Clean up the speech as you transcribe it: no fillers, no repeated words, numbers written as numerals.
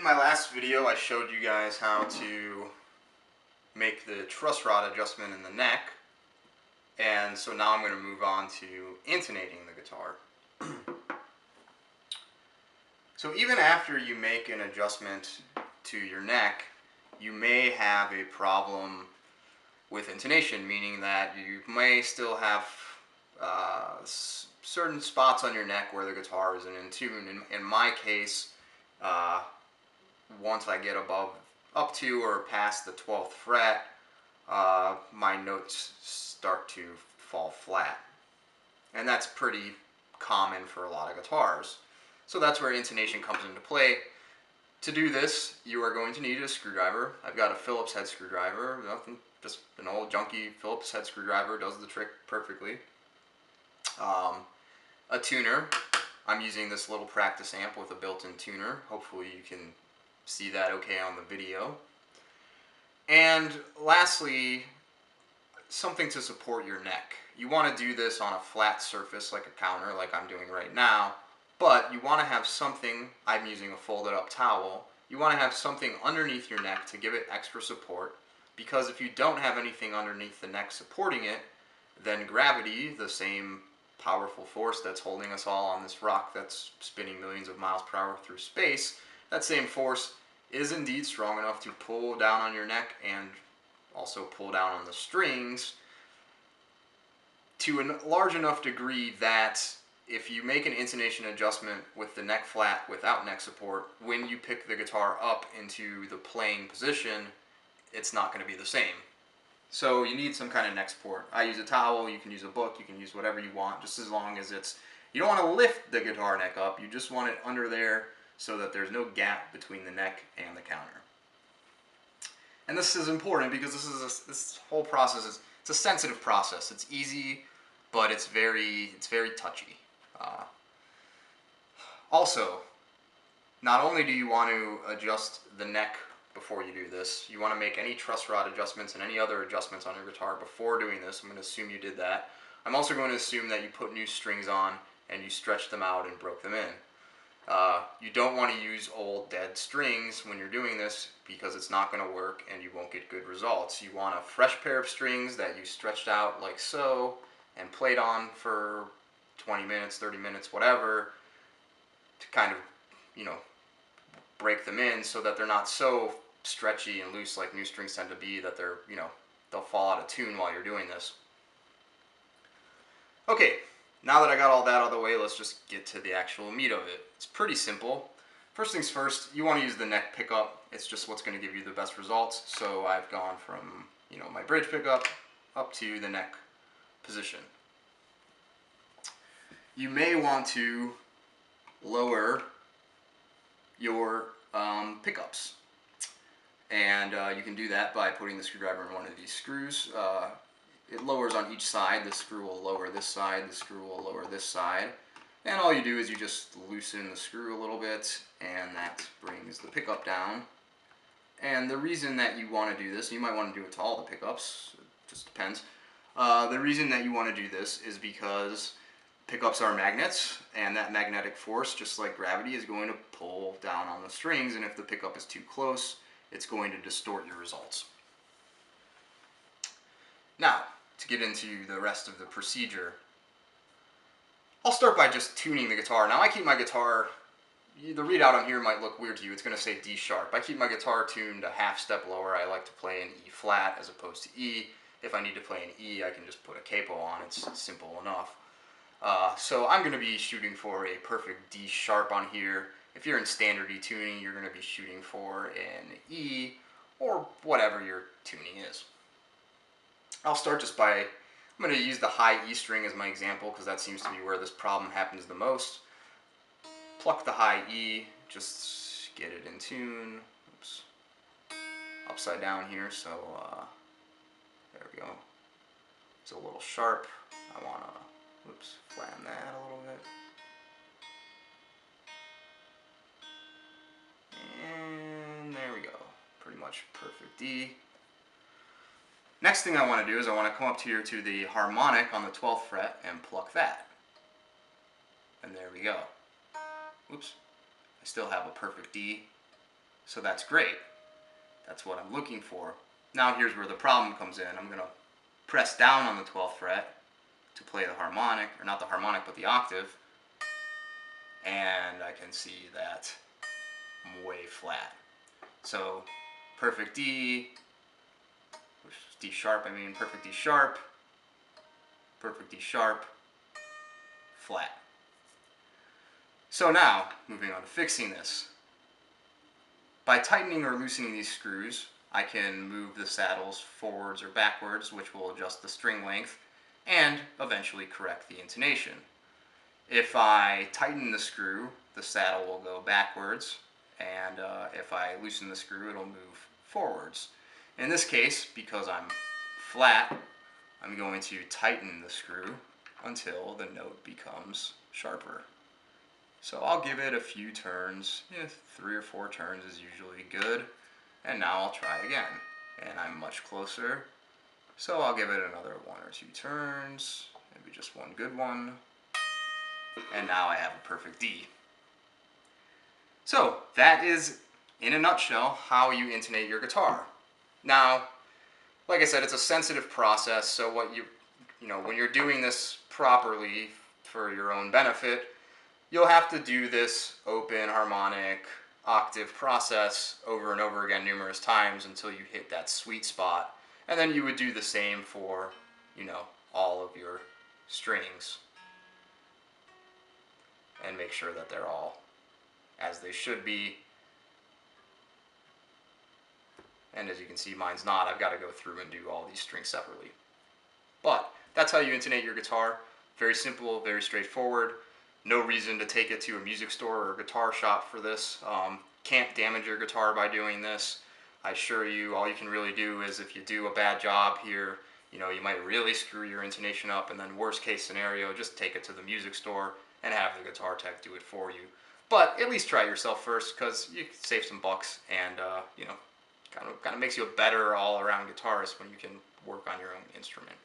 my last video, I showed you guys how to make the truss rod adjustment in the neck, and so now I'm going to move on to intonating the guitar. So even after you make an adjustment to your neck, you may have a problem with intonation, meaning that you may still have certain spots on your neck where the guitar isn't in tune. In my case, once I get up to or past the 12th fret, my notes start to fall flat. And that's pretty common for a lot of guitars. So that's where intonation comes into play. To do this, you are going to need a screwdriver. I've got a Phillips head screwdriver, nothing, just an old junky Phillips head screwdriver, does the trick perfectly. A tuner. I'm using this little practice amp with a built-in tuner. Hopefully you can see that okay on the video. And lastly, something to support your neck. You want to do this on a flat surface like a counter, like I'm doing right now, but you want to have something, I'm using a folded up towel, you want to have something underneath your neck to give it extra support, because if you don't have anything underneath the neck supporting it, then gravity, the same powerful force that's holding us all on this rock that's spinning millions of miles per hour through space, that same force is indeed strong enough to pull down on your neck and also pull down on the strings to a large enough degree that if you make an intonation adjustment with the neck flat without neck support, when you pick the guitar up into the playing position, it's not going to be the same. So you need some kind of neck support. I use a towel, you can use a book, you can use whatever you want, just as long as it's, you don't want to lift the guitar neck up, you just want it under there so that there's no gap between the neck and the counter. And this is important because this whole process is, it's a sensitive process. It's easy, but it's very touchy. Also, not only do you want to adjust the neck before you do this, you want to make any truss rod adjustments and any other adjustments on your guitar before doing this. I'm going to assume you did that. I'm also going to assume that you put new strings on and you stretched them out and broke them in. You don't want to use old dead strings when you're doing this because it's not going to work and you won't get good results. You want a fresh pair of strings that you stretched out like so and played on for 20 minutes, 30 minutes, whatever, to kind of, break them in so that they're not so stretchy and loose like new strings tend to be that they're, they'll fall out of tune while you're doing this. Okay, now that I got all that out of the way, let's just get to the actual meat of it. It's pretty simple. First things first, you want to use the neck pickup. It's just what's going to give you the best results. So I've gone from, my bridge pickup up to the neck position. You may want to lower your pickups, and you can do that by putting the screwdriver in one of these screws. It lowers on each side. The screw will lower this side, the screw will lower this side, and all you do is you just loosen the screw a little bit and that brings the pickup down. And the reason that you want to do this, you might want to do it to all the pickups, it just depends. The reason that you want to do this is because pickups are magnets, and that magnetic force, just like gravity, is going to pull down on the strings, and if the pickup is too close, it's going to distort your results. Now, to get into the rest of the procedure, I'll start by just tuning the guitar. Now I keep my guitar, the readout on here might look weird to you, it's going to say D sharp. I keep my guitar tuned a half step lower. I like to play an E flat as opposed to E. If I need to play an E, I can just put a capo on, it's simple enough. So I'm going to be shooting for a perfect D sharp on here. If you're in standard E tuning, you're going to be shooting for an E or whatever your tuning is. I'll start just by, I'm going to use the high E string as my example because that seems to be where this problem happens the most. Pluck the high E, just get it in tune. Oops. Upside down here, so there we go. It's a little sharp. I want to flatten that a little bit. And there we go. Pretty much perfect D. Next thing I want to do is I want to come up here to the harmonic on the 12th fret and pluck that. And there we go. Oops. I still have a perfect D. So that's great. That's what I'm looking for. Now here's where the problem comes in. I'm going to press down on the 12th fret to play the harmonic, or not the harmonic, but the octave, and I can see that I'm way flat. So perfect D, D sharp, perfect D sharp, flat. So now, moving on to fixing this. By tightening or loosening these screws, I can move the saddles forwards or backwards, which will adjust the string length and eventually correct the intonation. If I tighten the screw, the saddle will go backwards, and if I loosen the screw, it'll move forwards. In this case, because I'm flat, I'm going to tighten the screw until the note becomes sharper. So I'll give it a few turns. 3 or 4 turns is usually good. And now I'll try again. And I'm much closer. So I'll give it another 1 or 2 turns. Maybe just one good one. And now I have a perfect D. So that is, in a nutshell, how you intonate your guitar. Now, like I said, it's a sensitive process, so what when you're doing this properly for your own benefit, you'll have to do this open, harmonic, octave process over and over again numerous times until you hit that sweet spot. And then you would do the same for, all of your strings. And make sure that they're all as they should be. And as you can see, mine's not. I've got to go through and do all these strings separately. But that's how you intonate your guitar. Very simple, very straightforward. No reason to take it to a music store or a guitar shop for this. Can't damage your guitar by doing this. I assure you, all you can really do is if you do a bad job here, you might really screw your intonation up, and then worst case scenario, just take it to the music store and have the guitar tech do it for you. But at least try it yourself first, because you can save some bucks, and kind of makes you a better all-around guitarist when you can work on your own instrument.